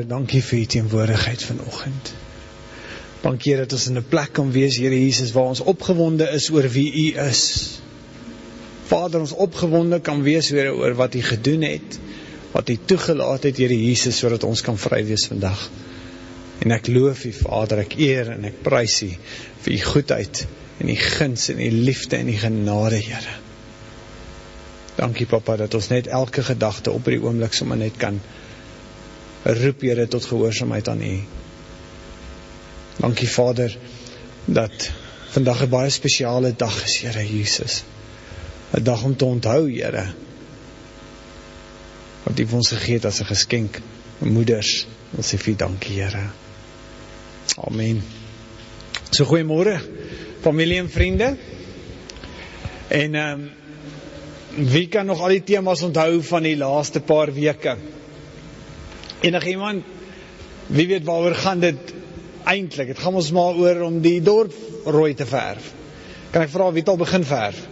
Dankie vir u teenwoordigheid vanoggend. Dankie Here dat ons in 'n plek kan wees, Here Jesus, waar ons opgewonde is oor wie u is. Vader, ons opgewonde kan wees oor wat u gedoen het, wat u toegelaat het, Here Jesus, sodat ons kan vry wees vandag. En ek loof u, Vader, ek eer en ek prys u vir u goedheid en u guns en u liefde en u genade, Here. Dankie, Papa, dat ons net elke gedagte op die oomblik sommer net kan roep, Here, tot gehoorsaamheid aan u. Dankie, Vader, dat vandag 'n baie spesiale dag is, Here Jesus. 'n dag om te onthou, Here, wat u vir ons gegee het as 'n geskenk. Moeders, ons sê vir u dankie, Here. Amen. So, goeiemôre, familie en vriende. En wie kan nog al die temas onthou van die laaste paar weke? Enig iemand? Wie weet waaroor gaan dit eintlik? Het gaan ons maar oor om die dorp rooi te verf. Kan ek vra wie het al begin verf?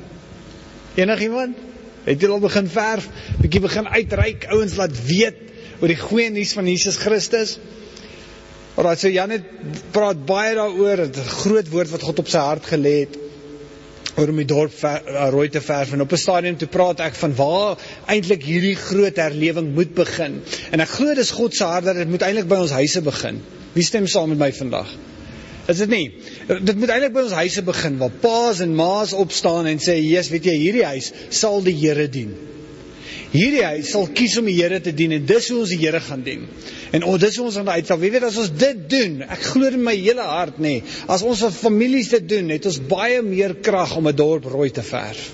Enig iemand? Het jy al begin verf? Bietjie begin uitreik, ouens laat weet oor die goeie nuus van Jesus Christus? Alraai, so Janet praat baie daaroor, het 'n groot woord wat God op sy hart gelê het, oor om die dorp rooi te verf. En op 'n stadium toe praat ek van waar eintlik hierdie groot herlewing moet begin. En ek glo dis God se hart dat dit moet eintlik by ons huise begin. Wie stem saam met my vandag? Is dit nie? Dit moet eintlik by ons huise begin, waar paas en maas opstaan en sê, Jesus, weet jy, hierdie huis sal die Here dien. Hierdie huis sal kies om die Here te dien, en dis hoe ons die Here gaan dien. En dis hoe ons aan die uitstap. Wie weet, as ons dit doen, ek glo in my hele hart, nee, as ons as families dit doen, het ons baie meer krag om 'n dorp rooi te verf.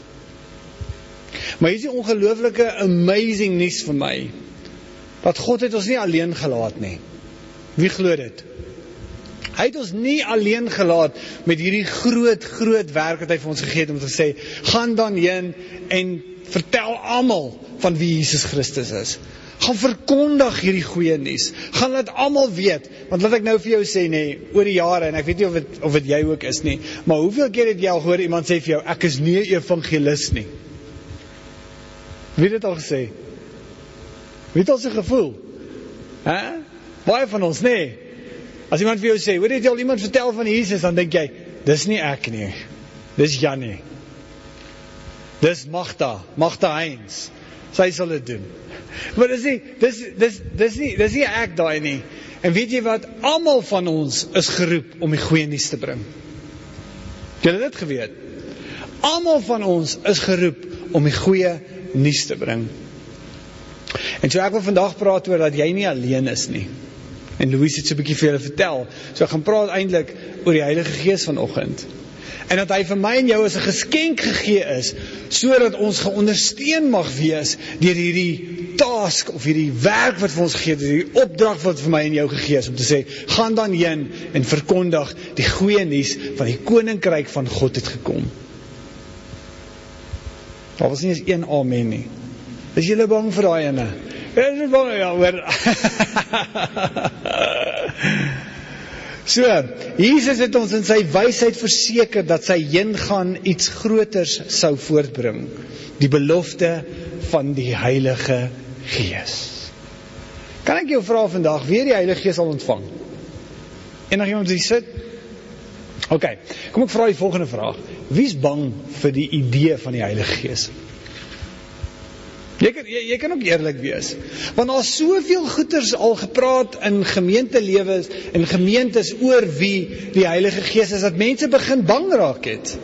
Maar hier is die ongelooflike amazing nuus vir my, dat God het ons nie alleen gelaat nie. Wie glo dit? Hy het ons nie alleen gelaat met hierdie groot werk wat hy vir ons gegee het om te sê, gaan dan heen en vertel almal van wie Jesus Christus is. Gaan verkondig hierdie goeie nuus. Gaan laat almal weet, want laat ek nou vir jou sê, nee, oor die jare, en ek weet nie of dit jy ook is nie, maar hoeveel keer het jy al gehoor iemand sê vir jou, ek is nie 'n evangelis nie? Wie het dit al gesê? Wie het al so gevoel? Baie van ons, nee. As iemand vir jou sê, hoor het jy al iemand vertel van Jesus, dan denk jy, dis nie ek nie, dis Jan nie. Dis Magda Heinz, sy sal dit doen. Maar dis nie ek daai nie. En weet jy wat, almal van ons is geroep om die goeie nuus te bring. Het julle dit geweet? Almal van ons is geroep om die goeie nuus te bring. En so ek wil vandag praat oor dat jy nie alleen is nie. En Louise het so 'n bietjie vir julle vertel. So ek gaan praat eintlik oor die Heilige Gees vanoggend. En dat hy vir my en jou as 'n geskenk gegee is, sodat ons geondersteun mag wees deur hierdie task of hierdie werk wat vir ons gegee het, hierdie opdrag wat vir my en jou gegee is, om te sê, gaan dan heen en verkondig die goeie nuus van die koninkryk van God het gekom. Daar was nie eens een amen nie. Is julle bang vir daai ene? Is jy bang? Ja, hoor. So, Jesus het ons in sy wysheid verseker dat sy heengaan iets groters sou voortbring. Die belofte van die Heilige Gees. Kan ek jou vra vandag, wie het die Heilige Gees al ontvang? Enig iemand die sit? Ok, kom ek vra die volgende vraag. Wie is bang vir die idee van die Heilige Gees? Jy kan ook eerlik wees, want daar is soveel goeters al gepraat in gemeentelewes en gemeentes oor wie die Heilige Gees is, dat mense begin bang raak het.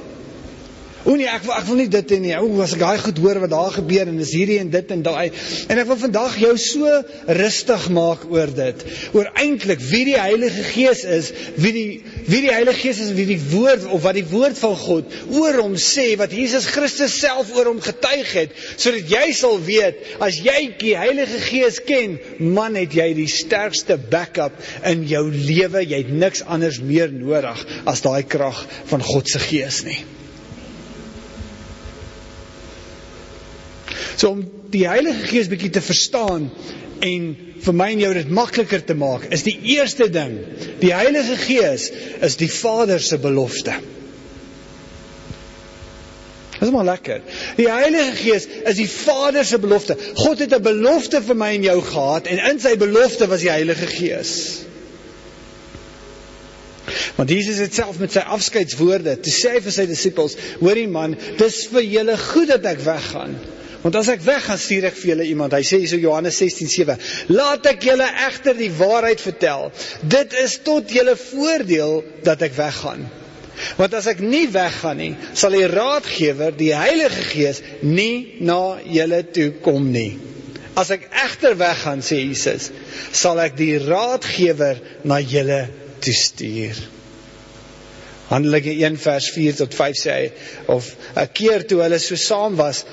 Nee, ek wil nie dit nie, as ek daai goed hoor wat daar gebeur, en is hierdie en dit en daai, en ek wil vandag jou so rustig maak oor dit, oor eintlik wie die Heilige Gees is, wie die Heilige Gees is, wie die woord, of wat die woord van God oor hom sê, wat Jesus Christus self oor hom getuig het, sodat jy sal weet, as jy die Heilige Gees ken, man, het jy die sterkste backup in jou lewe, jy het niks anders meer nodig as daai krag van God se Gees nie. So om die Heilige Gees bietjie te verstaan en vir my en jou dit makliker te maak, is die eerste ding, die Heilige Gees is die Vader se belofte. Dis maar lekker. Die Heilige Gees is die Vader se belofte. God het 'n belofte vir my en jou gehad, en in sy belofte was die Heilige Gees. Want Jesus het self met sy afskeidswoorde, toe sê hy vir sy disippels, hoorie man, dis vir julle goed dat ek weggaan. Want as ek weggaan, stuur ek vir julle iemand. Hy sê so Johannes 16:7, laat ek julle egter die waarheid vertel. Dit is tot julle voordeel dat ek weggaan. Want as ek nie weggaan nie, sal die raadgewer, die Heilige Gees, nie na julle toe kom nie. As ek egter weggaan, sê Jesus, sal ek die raadgewer na julle toe stuur. Handelinge 1 vers 4 tot 5 sê hy, of 'n keer toe hulle so saam was,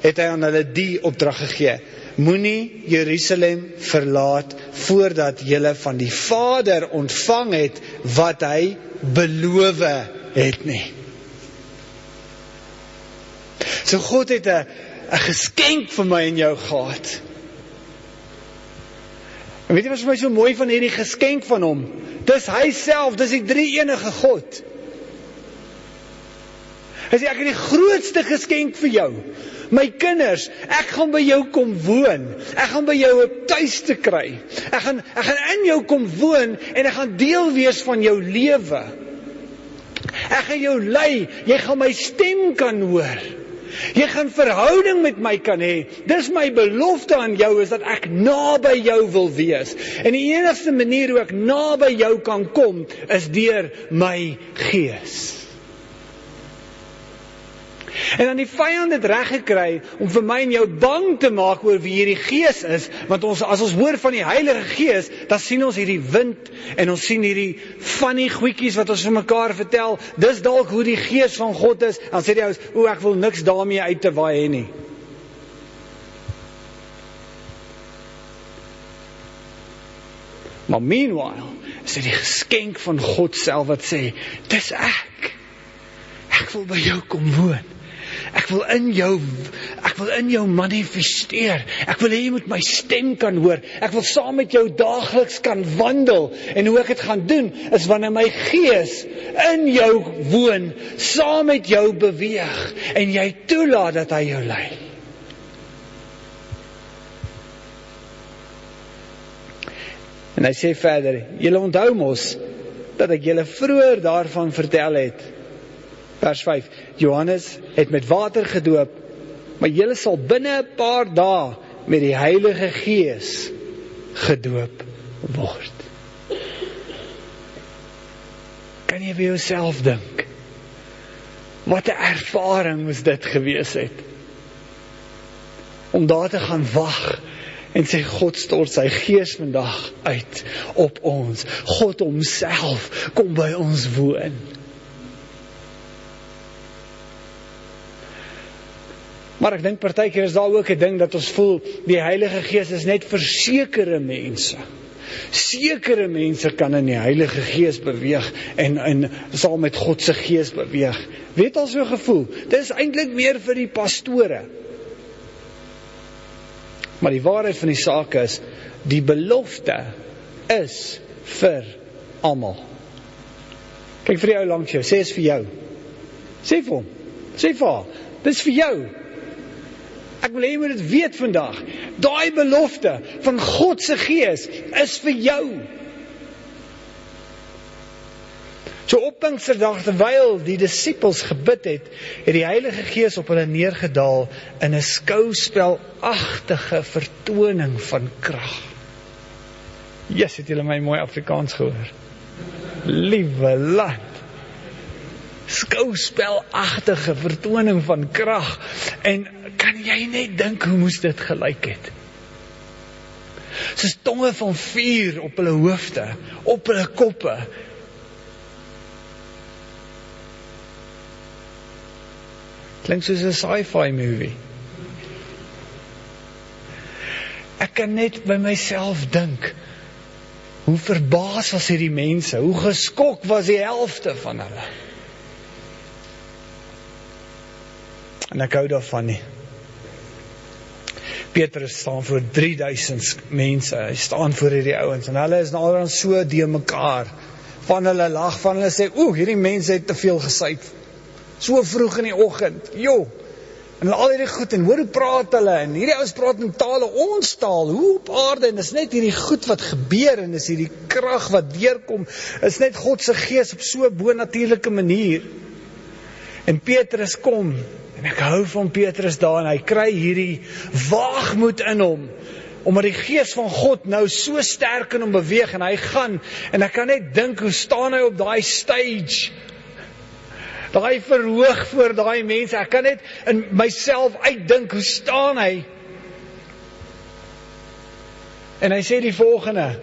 het hy aan hulle die opdrag gegee. Moenie Jerusalem verlaat voordat julle van die Vader ontvang het wat hy beloof het nie. So God het 'n geskenk vir my en jou gehad. En weet jy wat vir my so mooi van hierdie geskenk van hom? Dis hy self, dis die drie-enige God. Hy sê, ek het die grootste geskenk vir jou. My kinders, ek gaan by jou kom woon. Ek gaan by jou 'n tuiste kry. Ek gaan in jou kom woon en ek gaan deel wees van jou lewe. Ek gaan jou lei, jy gaan my stem kan hoor. Jy gaan verhouding met my kan hê. Dis my belofte aan jou, is dat ek naby jou wil wees. En die enigste manier hoe ek naby jou kan kom, is deur my Gees. En dan die vyand het reg gekry om vir my en jou bang te maak oor wie hierdie Gees is, want as ons hoor van die Heilige Gees, dan sien ons hierdie wind en ons sien hierdie funny goedjies wat ons vir mekaar vertel. Dis dalk hoe die Gees van God is. Dan sê die ouens, ek wil niks daarmee uit te waai hê nie. Maar meanwhile is dit die geskenk van God self wat sê, dis ek. Ek wil by jou kom woon. Ek wil in jou manifesteer. Ek wil hê jy moet my stem kan hoor. Ek wil saam met jou daagliks kan wandel. En hoe ek dit gaan doen, is wanneer my Gees in jou woon, saam met jou beweeg, en jy toelaat dat hy jou lei. En hy sê verder, julle onthou mos, dat ek julle vroeër daarvan vertel het. Vers 5, Johannes het met water gedoop, maar julle sal binne 'n paar dae met die Heilige Gees gedoop word. Kan jy vir jouself dink, wat 'n ervaring moes dit gewees het, om daar te gaan wag, en sê God stort sy Gees vandag uit op ons. God homself kom by ons woon. Maar ek dink partykeer is daar ook 'n ding dat ons voel, die Heilige Gees is net vir sekere mense. Sekere mense kan in die Heilige Gees beweeg en sal met God se Gees beweeg. Weet al so gevoel, dit is eintlik meer vir die pastore. Maar die waarheid van die saak is, die belofte is vir almal. Kyk vir die ou langs jou, sê is vir jou. Sê vir hom, sê vir haar, dis vir jou. Ek wil hê jy moet dit weet vandag. Daai belofte van God se Gees is vir jou. So op Pinksterdag, terwyl die disippels gebid het, het die Heilige Gees op hulle neergedaal in 'n skouspelagtige vertoning van krag. Jesus, het julle my mooi Afrikaans gehoor? Liewe land. Skouspelagtige vertoning van krag. En kan jy net dink hoe moes dit gelyk het? Soos tonge van vuur op hulle hoofde, op hulle koppe. Klink soos 'n sci-fi movie. Ek kan net by myself dink, hoe verbaas was hierdie mense, hoe geskok was die helfte van hulle. En ek hou daarvan nie. Petrus staan voor 3000 mense, hy staan voor hierdie ouens, en hulle is nou al so die mekaar, van hulle lag, van hulle sê, hierdie mense het te veel gesuip, so vroeg in die oggend, en al hierdie goed, en hoor hoe praat hulle, en hierdie ouens praat in tale, ons taal, hoe op aarde, en dis net hierdie goed wat gebeur, en dis hierdie krag wat deurkom, is net God se gees op so 'n bonatuurlike manier. En Petrus kom, en ek hou van Petrus daar, en hy kry hierdie waagmoed in hom, omdat die gees van God nou so sterk in hom beweeg, en hy gaan, en ek kan net dink, hoe staan hy op daai stage, daai verhoog voor daai mense, ek kan net in myself uitdink, hoe staan hy, en hy sê die volgende,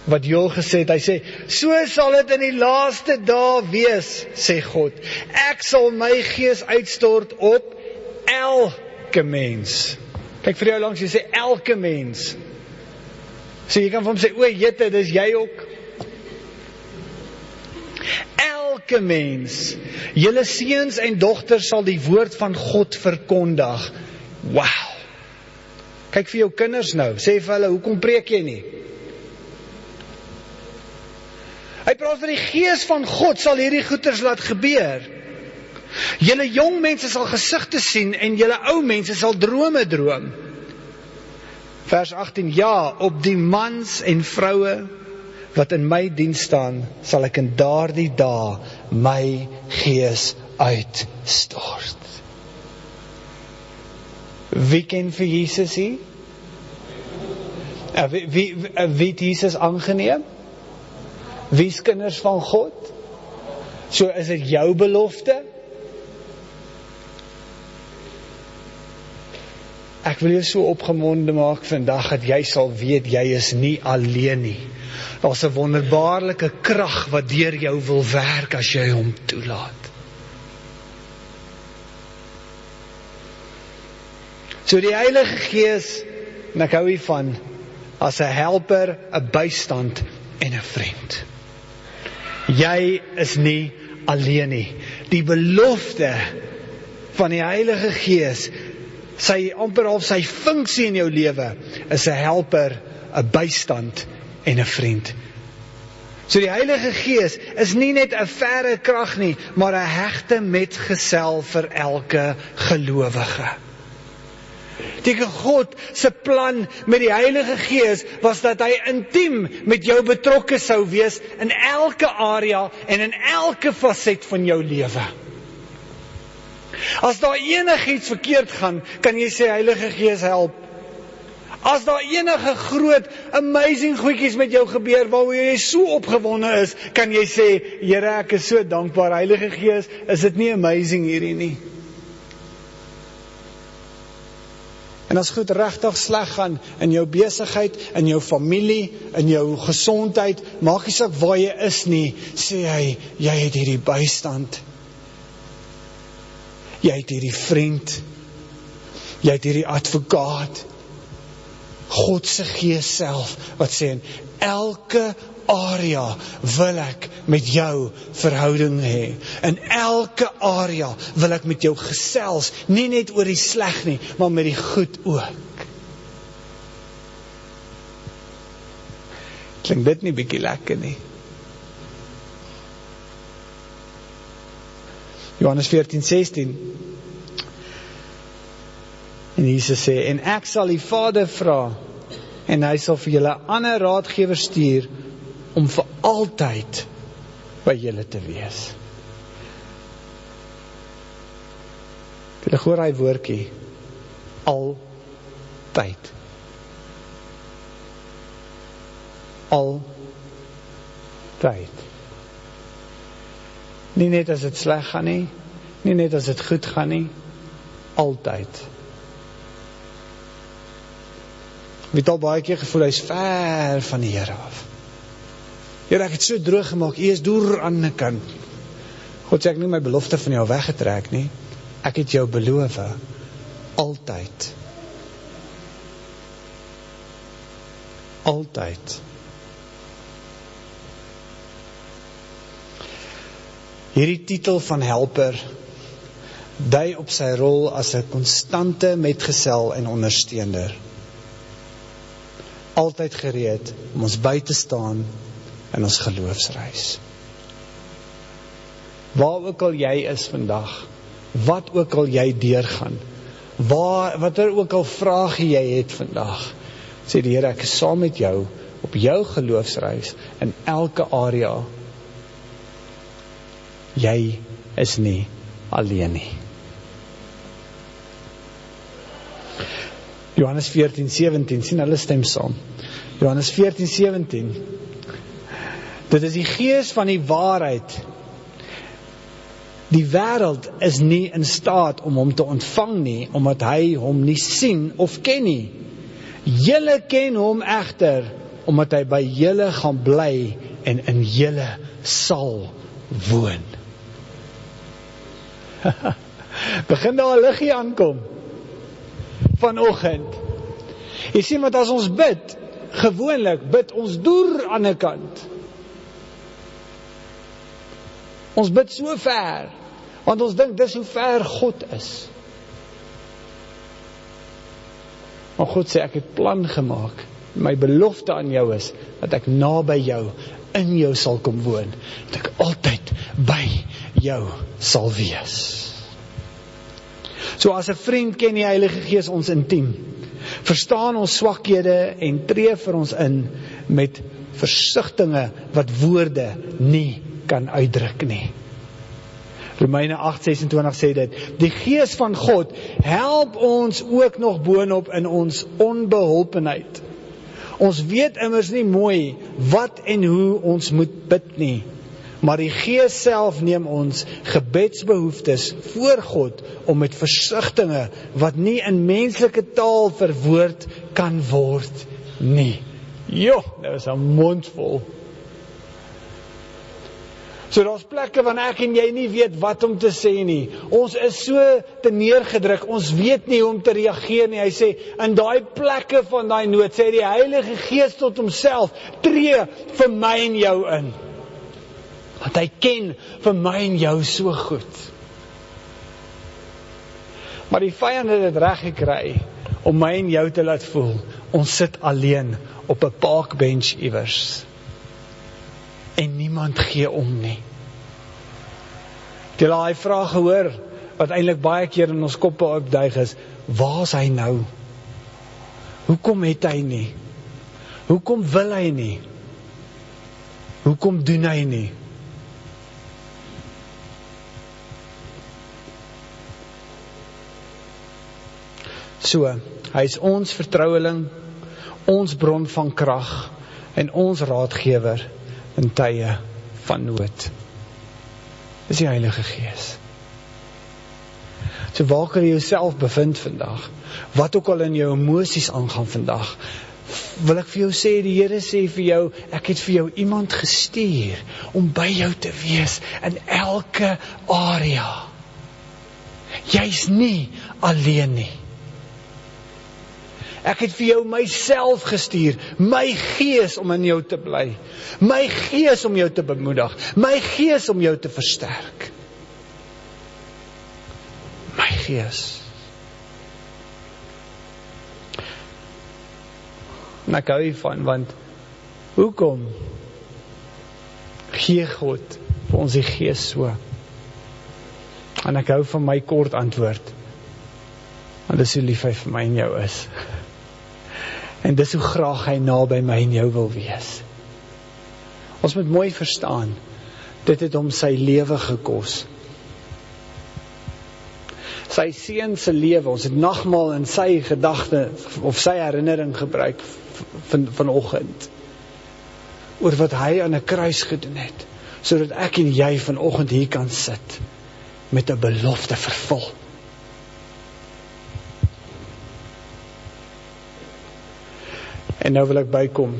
wat Joel gesê het, hy sê, so sal dit in die laaste dae wees, sê God, ek sal my gees uitstort op elke mens. Kyk vir jou langs, jy sê elke mens. So jy kan vir hom sê, o jette, dis jy ook. Elke mens, julle seuns en dogters sal die woord van God verkondig. Wow. Kyk vir jou kinders nou, sê vir hulle, hoekom preek jy nie? Hy praat van die gees van God sal hierdie goeters laat gebeur. Julle jong mense sal gesigte sien en julle ou mense sal drome droom. Vers 18, ja, op die mans en vroue wat in my diens staan, sal ek in daardie dae my gees uitstort. Wie ken vir Jesus hier? Wie het Jesus aangeneem? Wie is kinders van God? So is dit jou belofte? Ek wil jou so opgemonde maak vandag, dat jy sal weet, jy is nie alleen nie. Daar's 'n wonderbaarlike krag wat deur jou wil werk as jy hom toelaat. So die Heilige Gees, en ek hou hiervan, as 'n helper, 'n bystand en 'n vriend. Jy is nie alleen nie. Die belofte van die Heilige Gees, amper half sy funksie in jou lewe, is 'n helper, 'n bystand en 'n vriend. So die Heilige Gees is nie net 'n verre krag nie, maar 'n hegte metgesel vir elke gelowige. God se plan met die Heilige Gees was dat hy intiem met jou betrokke sou wees in elke area en in elke faset van jou lewe. As daar enigiets verkeerd gaan, kan jy sê Heilige Gees help. As daar enige groot, amazing goedjies met jou gebeur, waaroor jy so opgewonde is, kan jy sê, Here, ek is so dankbaar, Heilige Gees, is dit nie amazing hierdie nie? En as goed regtig sleg gaan in jou besigheid, in jou familie, in jou gesondheid, maak nie saak waar jy is nie, sê hy, jy het hierdie bystand, jy het hierdie vriend, jy het hierdie advokaat, God se Gees self, wat sê, in elke area wil ek met jou verhouding hê. In elke area wil ek met jou gesels, nie net oor die sleg nie, maar met die goed ook. Klink dit nie bietjie lekker nie? Johannes 14:16. En Jesus sê, en ek sal die Vader vra, en hy sal vir julle 'n ander raadgewer stuur, om vir altyd by julle te wees. Julle hoor hy woordjie, altyd. Altyd. Nie net as dit sleg gaan nie, nie net as dit goed gaan nie, altyd. Wie het al baie keer gevoel, hy is ver van die Here af. Here, ek het so droog gemaak, U is deur aan die kant. God sê, ek nie my belofte van jou weggetrek nie, ek het jou beloof, altyd. Altyd. Hierdie titel van helper, dui op sy rol as 'n konstante metgesel en ondersteuner. Altyd gereed om ons by te staan in ons geloofsreis. waar ook al jy is vandag, wat ook al jy deurgaan, wat ook al vraag jy het vandag, sê die Here, ek is saam met jou, op jou geloofsreis, in elke area. Jy is nie alleen nie. Johannes 14:17, sien hulle stem saam. Johannes 14:17, dit is die gees van die waarheid. Die wêreld is nie in staat om hom te ontvang nie, omdat hy hom nie sien of ken nie. Julle ken hom egter, omdat hy by julle gaan bly en in julle sal woon. Begin daar 'n liggie aankom vanoggend. Jy sien, want as ons bid, gewoonlik bid ons deur aan 'n kant. Ons bid so ver, want ons dink dis hoe ver God is. Maar God sê, ek het plan gemaak. My belofte aan jou is, dat ek naby jou, in jou sal kom woon. Dat ek altyd by jou sal wees. So as 'n vriend ken die Heilige Gees ons intiem. Verstaan ons swakhede en tree vir ons in met versigtinge wat woorde nie kan uitdruk nie. Romeine 8:26 sê dit, die Gees van God help ons ook nog boonop in ons onbeholpenheid. Ons weet immers nie mooi wat en hoe ons moet bid nie, maar die Gees self neem ons gebedsbehoeftes voor God om met versigtinge wat nie in menslike taal verwoord kan word nie. Jo, dit is 'n mondvol. So daar's plekke waar ek en jy nie weet wat om te sê nie. Ons is so te neergedruk, ons weet nie hoe om te reageer nie. Hy sê, in daai plekke van daai nood, sê die Heilige Gees tot homself, tree vir my en jou in. Want hy ken vir my en jou so goed. Maar die vyand het dit reg gekry om my en jou te laat voel, ons sit alleen op 'n parkbench iewers. En niemand gee om nie. Het julle daai vraag gehoor, wat eintlik baie keer in ons koppe opduig is, waar is hy nou? Hoekom het hy nie? Hoekom wil hy nie? Hoekom doen hy nie? So, hy is ons vertroueling, ons bron van krag en ons raadgewer in tye van nood. Dis die Heilige Gees. So waar kan jy jouself bevind vandag? Wat ook al in jou emosies aangaan vandag, wil ek vir jou sê, die Here sê vir jou, ek het vir jou iemand gestuur om by jou te wees in elke area. Jy's nie alleen nie. Ek het vir jou myself gestuur, my Gees om in jou te bly, my Gees om jou te bemoedig, my Gees om jou te versterk. My Gees. En ek hou hiervan, want hoekom gee God vir ons die Gees so? En ek hou van my kort antwoord, want dis hoe lief hy vir my en jou is. En dis hoe graag hy naby my en jou wil wees. Ons moet mooi verstaan, dit het hom sy lewe gekos. Sy seun se lewe, ons het nagmaal in sy gedagte, of sy herinnering gebruik vanoggend, oor wat hy aan 'n kruis gedoen het, sodat ek en jy vanoggend hier kan sit, met 'n belofte vervul. En nou wil ek bykom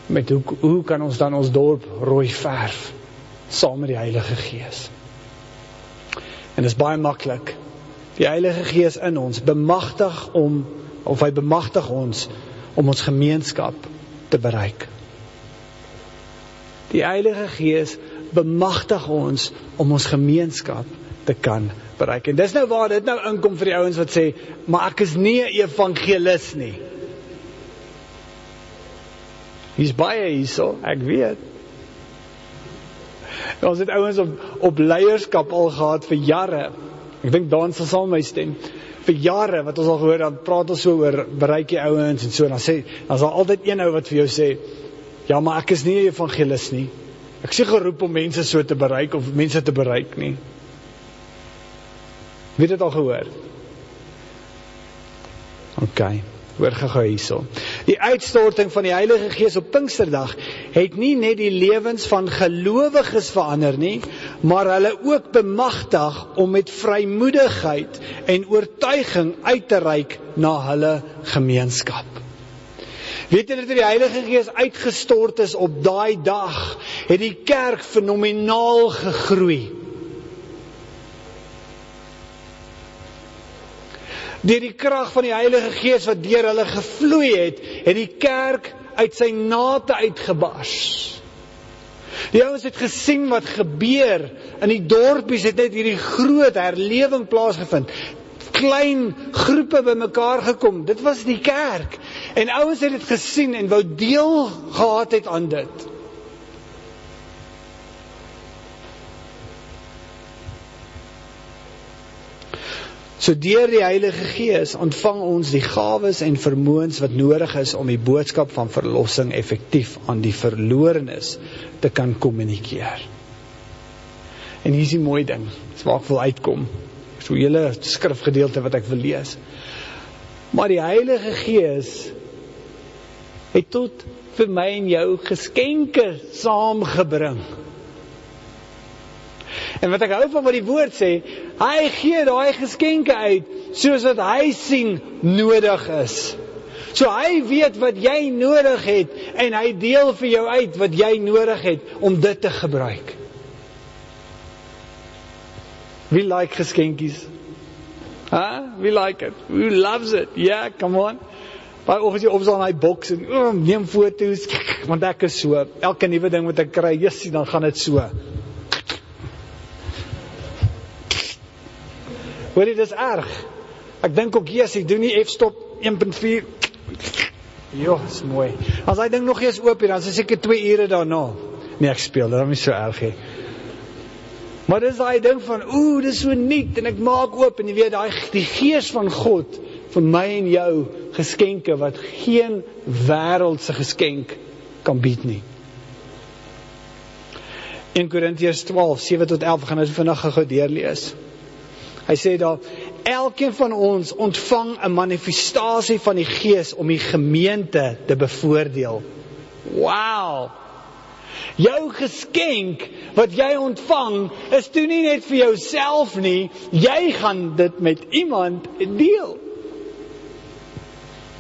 met hoe kan ons dan ons dorp rooi verf saam met die Heilige Gees. En dit is baie maklik. Die Heilige Gees in ons bemagtig hy bemagtig ons om ons gemeenskap te bereik. Die Heilige Gees bemagtig ons om ons gemeenskap te kan bereik. En dis nou waar dit nou inkom vir die ouens wat sê, maar ek is nie 'n evangelis nie. Hier's baie hierso, ek weet. Ons het ouens op leierskap al gehad vir jare. Ek dink Dan sal saam met my stem. Vir jare wat ons al gehoor, dan praat ons so oor bereik die ouens en so, dan is daar altyd een ou wat vir jou sê, ja, maar ek is nie 'n evangelis nie. Ek is nie geroep om mense so te bereik of mense te bereik nie. Wie het dit al gehoor? OK, hoor gou hierso. Die uitstorting van die Heilige Gees op Pinksterdag het nie net die lewens van gelowiges verander nie, maar hulle ook bemagtig om met vrymoedigheid en oortuiging uit te reik na hulle gemeenskap. Weet julle, toe die Heilige Gees uitgestort is op daai dag, het die kerk fenomenaal gegroei. Deur die krag van die Heilige Gees wat deur hulle gevloei het die kerk uit sy nate uitgebars. Die ouens het gesien wat gebeur. In die dorpies het net hierdie groot herlewing plaasgevind. Klein groepe bymekaar gekom. Dit was die kerk. En ouens het dit gesien en wou deel gehad het aan dit. So deur die Heilige Gees ontvang ons die gawes en vermoëns wat nodig is om die boodskap van verlossing effektief aan die verlorenes te kan kommunikeer. En hier is die mooi ding, dis waar ek wil uitkom. So hele skrifgedeelte wat ek wil lees. Maar die Heilige Gees het tot vir my en jou geskenke saamgebring. En wat ek hou van wat die woord sê, hy gee daai geskenke uit, soos wat hy sien nodig is. So hy weet wat jy nodig het, en hy deel vir jou uit wat jy nodig het, om dit te gebruik. Wie like geskenkies? Wie like it? Who loves it? Yeah, come on. Baie oggends jy opstaan in die boks en neem foto's, want ek is so, elke nuwe ding wat ek kry, jessie, dan gaan dit so. Hoor jy, dis erg. Ek dink ook, yes, ek doen nie F-stop 1.4. Jo, is mooi. As hy ding nog eens oop hier, dan is seker 2 ure daarna. Nee, ek speel, dit is nie so erg he. Maar dis daai ding van, dis so nuut, en ek maak oop, en jy weet, die Gees van God, van my en jou geskenke, wat geen wêreldse geskenk kan bied nie. 1 Korintiërs 12, 7-11, gaan dit vandag gou deurlees. Hy sê daar, elkeen van ons ontvang 'n manifestasie van die Gees om die gemeente te bevoordeel. Wow! Jou geskenk wat jy ontvang is toe nie net vir jouself nie, jy gaan dit met iemand deel.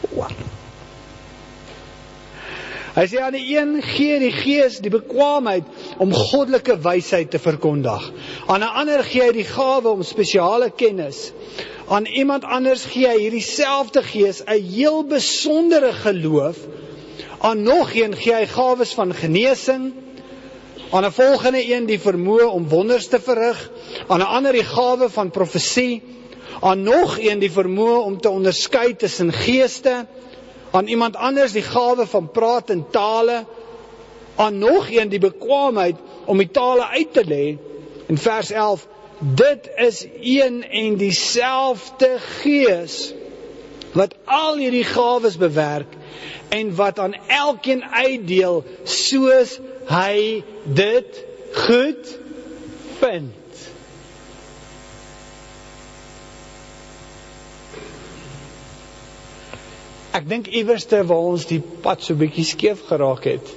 Wow! Hy sê aan die een gee die Gees die bekwaamheid om goddelike wysheid te verkondig. Aan 'n ander gee hy die gawe om spesiale kennis. Aan iemand anders gee hy hierdie selfde Gees 'n heel besondere geloof. Aan nog een gee hy gawes van genesing. Aan 'n volgende een die vermoë om wonders te verrig. Aan 'n ander die gawe van profesie. Aan nog een die vermoë om te onderskei tussen geeste. Aan iemand anders die gawe van praat in tale. Aan nog een die bekwaamheid om die tale uit te lê. In vers 11, dit is een en dieselfde Gees wat al hierdie gawes bewerk en wat aan elkeen uitdeel soos hy dit goed vind. Ek dink iewerste waar ons die pad so bietjie skeef geraak het.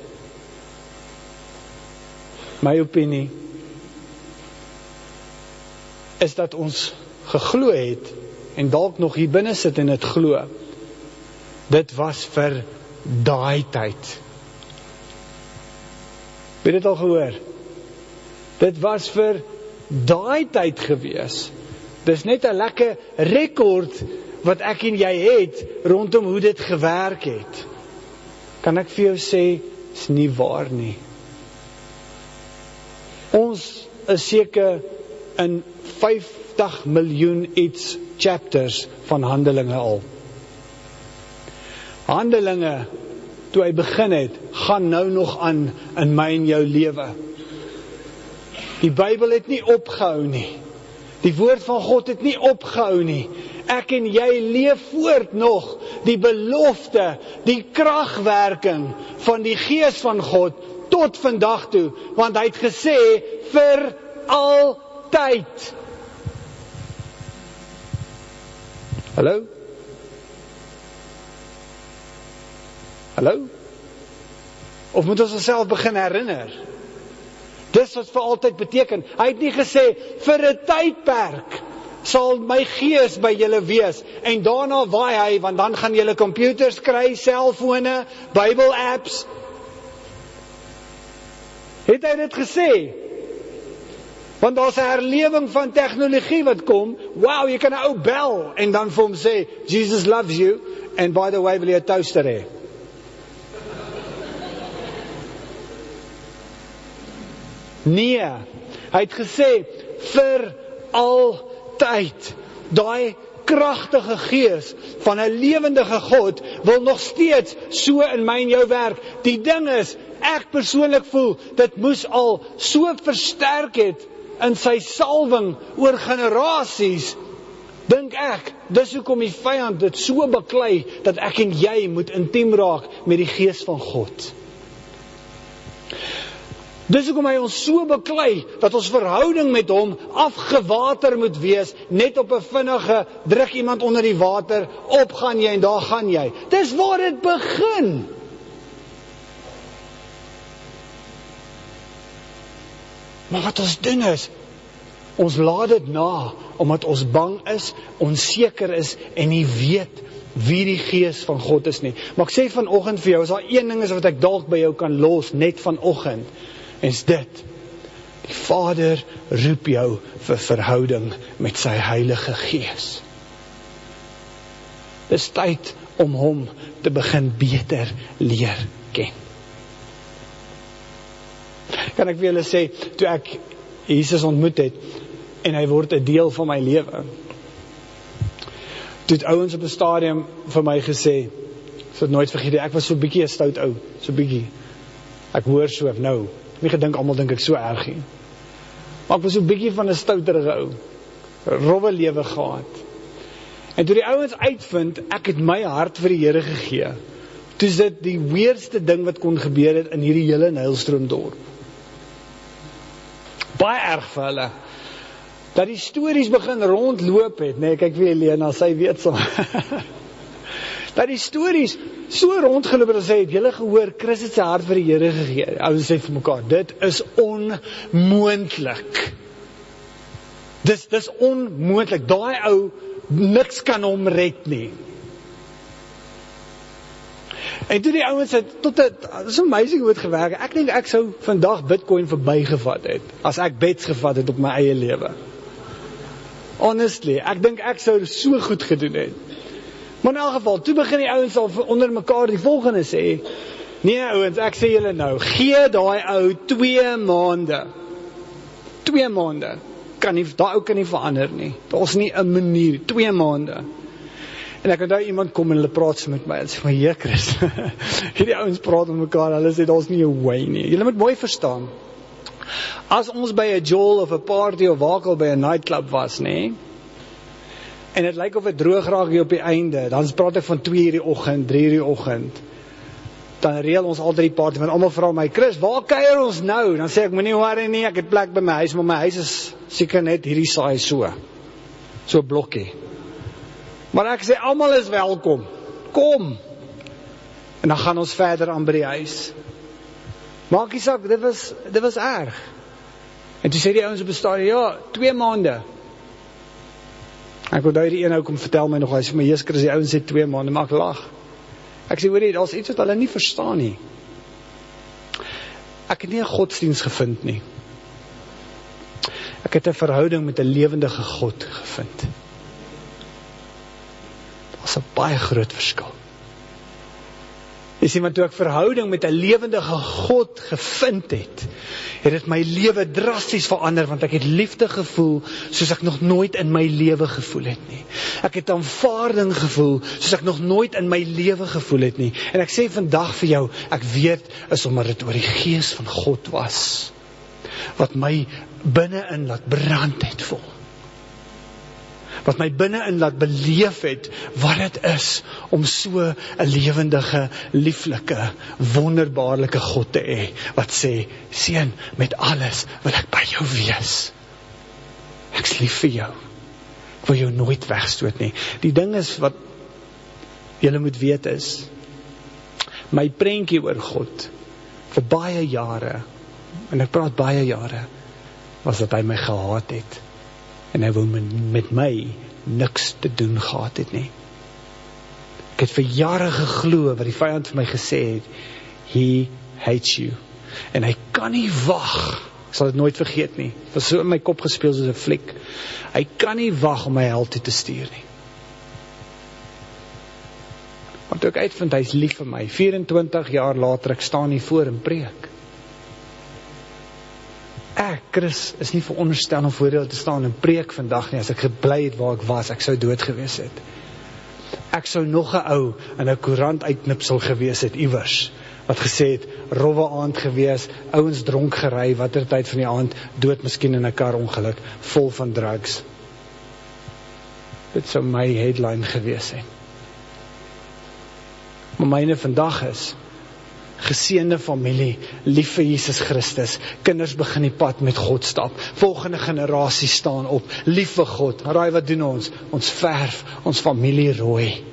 My opinie is dat ons geglo het en dalk nog hier binne sit en dit glo. Dit was vir daai tyd. Het dit al gehoor? Dit was vir daai tyd gewees. Dis net 'n lekker rekord wat ek en jy het rondom hoe dit gewerk het. Kan ek vir jou sê, is nie waar nie. Ons is seker in 50 miljoen iets chapters van Handelinge al. Handelinge, toe hy begin het, gaan nou nog aan in my en jou lewe. Die Bybel het nie opgehou nie. Die woord van God het nie opgehou nie. Ek en jy leef voort nog die belofte, die kragwerking van die Gees van God tot vandag toe, want hy het gesê vir altyd. Hallo? Hallo? Of moet ons onsself begin herinner? Dis wat vir altyd beteken. Hy het nie gesê, vir 'n tydperk sal my Gees by julle wees, en daarna waai hy, want dan gaan julle computers kry, selfone, Bible apps. Het hy dit gesê? Want daar's 'n herlewing van tegnologie wat kom, wow, jy kan 'n ou bel, en dan vir hom sê, Jesus loves you, and by the way, wil jy 'n toaster hê? Nee, hy het gesê, vir altyd, daai kragtige Gees van 'n lewendige God wil nog steeds so in my en jou werk. Die ding is, ek persoonlik voel, dit moes al so versterk het in sy salwing oor generasies, dink ek, dis hoekom die vyand dit so beklei, dat ek en jy moet intiem raak met die Gees van God. Dis hoekom hy ons so beklei, dat ons verhouding met hom afgewater moet wees, net op 'n vinnige, druk iemand onder die water, op gaan jy en daar gaan jy. Dis waar dit begin. Maar wat ons doen is, ons laat dit na, omdat ons bang is, onseker is, en nie weet wie die Gees van God is nie. Maar ek sê vanoggend vir jou, as daar een ding is wat ek dalk by jou kan los, net vanoggend, is dit, die Vader roep jou vir verhouding met sy Heilige Gees. Dis tyd om hom te begin beter leer ken. Kan ek vir julle sê, toe ek Jesus ontmoet het, en hy word 'n deel van my lewe, toe het ouens op 'n stadium vir my gesê, ek sal dit nooit vergeet, ek was so 'n bietjie 'n stout ou, so bietjie, ek hoor so nou, nie gedink, almal dink ek so erg nie. Maar ek was so 'n bietjie van 'n stouterige ou, rowwe lewe gehad. En toe die ouens uitvind, ek het my hart vir die Here gegee, toe is dit die weirdste ding wat kon gebeur het in hierdie hele Nylstroomdorp. Baie erg vir hulle, dat die stories begin rondloop het, nee, kyk wie Helena, sy weet so, dat die stories so rondgeloop het, en sê, het julle gehoor, Chris het sy hart vir die Here gegee, ouens sê vir mekaar, dit is onmoontlik, dis onmoontlik, daai ou, niks kan hom red nie. En toe die ouens het, so amazing hoe het gewerk, ek dink ek sou vandag Bitcoin verbygevat het, as ek bets gevat het op my eie lewe. Honestly, ek dink ek sou so goed gedoen het. Maar in elk geval, toe begin die ouens al onder mekaar die volgende sê, nee ouens, ek sê julle nou, gee daai ou 2 maande. 2 maande. Daai ou kan nie verander nie. Daar's nie 'n manier, 2 maande. En ek onthou iemand kom en hulle praat so met my, en sê my, "Heer Chris, hierdie ouens praat met mekaar, hulle sê daar's nie 'n way nie." Julle moet mooi verstaan. As ons by 'n jol of 'n party of waar ook al by 'n nightclub was, nê, en dit lyk of dit droog raak hier op die einde, dan praat ek van 2 uur die oggend, 3 uur die oggend, dan reël ons altyd die party, want almal vra my, "Chris, waar kuier ons nou?" Dan sê ek, "Moenie worry nie, ek het plek by my huis, maar my huis is seker net hierdie saai so blokkie." Maar ek sê, almal is welkom, kom, en dan gaan ons verder aan by die huis. Maak nie saak, dit was erg. En toe sê die ouens op die stadion, ja, 2 maande. Ek onthou die een ou kom vertel my nog, hy sê, "Maar Jesus Christus, die ouens sê 2 maande, maar ek lag." Ek sê, hoorie, daar's iets wat hulle nie verstaan nie. Ek het nie 'n godsdienst gevind nie. Ek het 'n verhouding met 'n lewendige God gevind. Daar's 'n baie groot verskil. Jy sien, want toe ek verhouding met 'n lewendige God gevind het dit my lewe drasties verander, want ek het liefde gevoel soos ek nog nooit in my lewe gevoel het nie. Ek het aanvaarding gevoel soos ek nog nooit in my lewe gevoel het nie. En ek sê vandag vir jou, ek weet is omdat dit oor die Gees van God was. wat my binne-in laat brand het vol. Wat my binne-in laat beleef het, wat dit is, om so 'n lewendige, lieflike, wonderbaarlike God te hê, wat sê, seun, met alles wil ek by jou wees. Ek's lief vir jou. Ek wil jou nooit wegstoot nie. Die ding is, wat julle moet weet is, my prentjie oor God, vir baie jare, en ek praat baie jare, was dat hy my gehaat het, en hy wou met my niks te doen gehad het nie. Ek het vir jare geglo, wat die vyand vir my gesê het, he hates you, en hy kan nie wag, ek sal dit nooit vergeet nie, het was so in my kop gespeel soos 'n fliek, hy kan nie wag om my hel toe te stuur nie. Want toe ek uitvind, hy is lief vir my, 24 jaar later, ek staan hier voor en preek. Ek, Chris, is nie veronderstel om voor jou te staan en preek vandag nie, as ek gebly het waar ek was, ek sou dood gewees het. Ek sou nog 'n ou in 'n koerant uitknipsel gewees het, iewers, wat gesê het, rowwe aand gewees, ouens dronk gery, watter tyd van die aand, dood miskien in 'n karongeluk, vol van drugs. Dit sou my headline gewees het. Maar myne vandag is, geseënde familie, lief vir Jesus Christus, kinders begin die pad met God stap, volgende generasie staan op, lief vir God, raai wat doen ons? Ons verf ons familie rooi.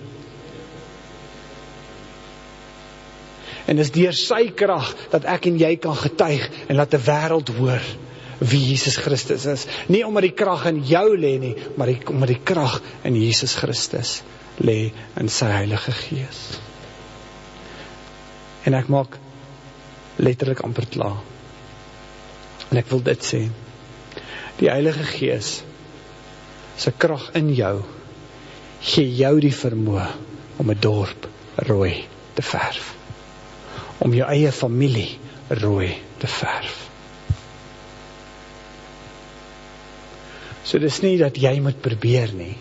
En dis deur sy krag, dat ek en jy kan getuig, en laat die wêreld hoor, wie Jesus Christus is. Nie omdat die krag in jou lê nie, maar omdat die krag in Jesus Christus lê, in sy Heilige Gees. En ek maak letterlik amper klaar. En ek wil dit sê, die Heilige Gees, sy krag in jou, gee jou die vermoë, om 'n dorp rooi te verf. Om jou eie familie rooi te verf. So dis nie dat jy moet probeer nie,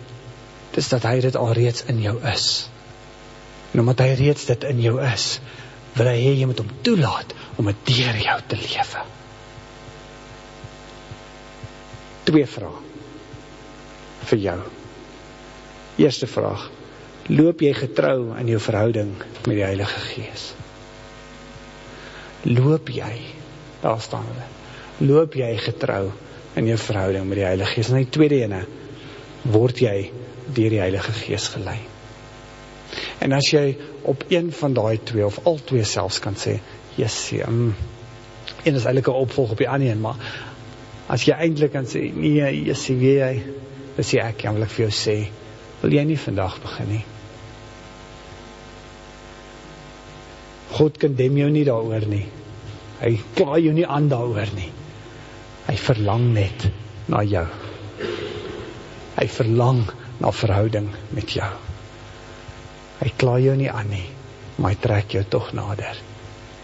dis dat hy dit alreeds in jou is. En omdat hy reeds dit in jou is, wil hy hê jy moet hom toelaat om dit deur jou te lewe. 2 vrae vir jou. Eerste vraag, loop jy getrou in jou verhouding met die Heilige Gees? Loop jy, daar staan hulle, loop jy getrou in jou verhouding met die Heilige Gees? En die tweede ene, word jy deur die Heilige Gees gelei? En as jy op een van daai 2, of al 2 selfs kan sê, Jessie, een is eintlik 'n opvolg op die ander een, maar as jy eintlik kan sê, nee, Jessie, weet jy, dis ek, wil ek vir jou sê, wil jy nie vandag begin nie? God condemn jou nie daaroor nie. Hy kla jou nie aan daaroor nie. Hy verlang net na jou. Hy verlang na verhouding met jou. Hy kla jou nie aan nie, maar hy trek jou tog nader.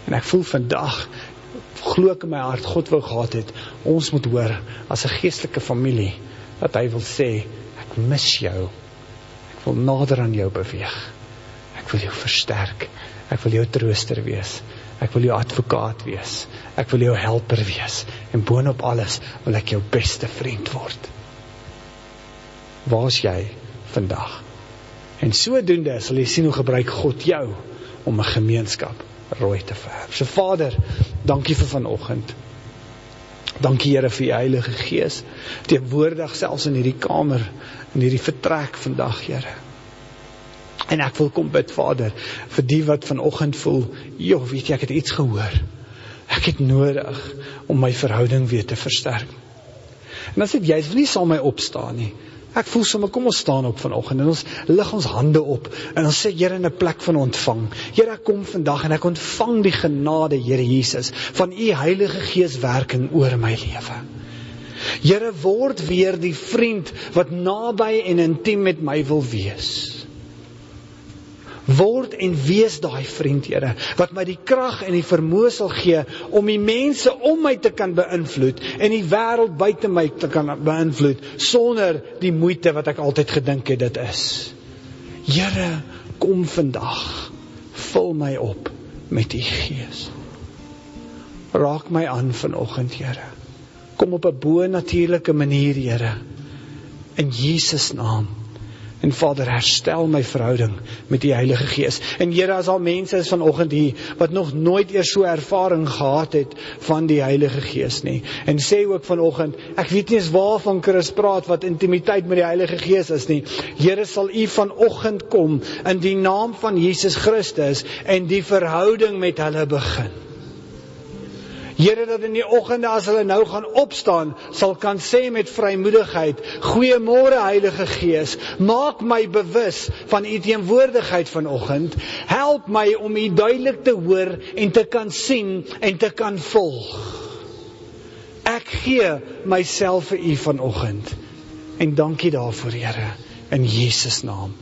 En ek voel vandag, glo ek in my hart, God wou gehad het, ons moet hoor, as 'n geestelike familie, dat hy wil sê, ek mis jou, ek wil nader aan jou beweeg, ek wil jou versterk, ek wil jou trooster wees, ek wil jou advokaat wees, ek wil jou helper wees, en boonop alles, wil ek jou beste vriend word. Waar is jy vandag? En sodoende sal jy sien hoe gebruik God jou om 'n gemeenskap rooi te verf. So Vader, dankie vir vanoggend. Dankie Here vir die Heilige Gees, teenwoordig selfs in hierdie kamer, in hierdie vertrek vandag, Here. En ek wil kom bid, Vader, vir die wat vanoggend voel, weet jy, ek het iets gehoor. Ek het nodig om my verhouding weer te versterk. En as dit jy wil nie saam my opstaan nie. Ek voel sommer, kom ons staan op vanoggend en ons lig ons hande op en ons sê, Here, in 'n plek van ontvang. Here, ek kom vandag en ek ontvang die genade, Here Jesus, van u Heilige Gees werking oor my lewe. Here, word weer die vriend wat naby en intiem met my wil wees. Word en wees daai vriend, Here, wat my die krag en die vermoë sal gee om die mense om my te kan beïnvloed en die wêreld buite my te kan beïnvloed sonder die moeite wat ek altyd gedink het dit is. Here, kom vandag, vul my op met u Gees. Raak my aan vanoggend, Here. kom op 'n bo-natuurlike manier, Here, in Jesus naam. En Vader, herstel my verhouding met die Heilige Gees. En Here, as al mense is vanoggend hier, wat nog nooit eers so ervaring gehad het van die Heilige Gees nie. En sê ook vanoggend, ek weet nie eens waarvan Chris praat, wat intimiteit met die Heilige Gees is nie. Here, sal U vanoggend kom, in die naam van Jesus Christus, en die verhouding met hulle begin. Here, dat in die oggende as hulle nou gaan opstaan, sal kan sê met vrymoedigheid, goeiemôre Heilige Gees, maak my bewus van U teenwoordigheid vanoggend, help my om U duidelik te hoor en te kan sien en te kan volg. Ek gee myself vir U vanoggend, en dankie daarvoor, Here, in Jesus naam.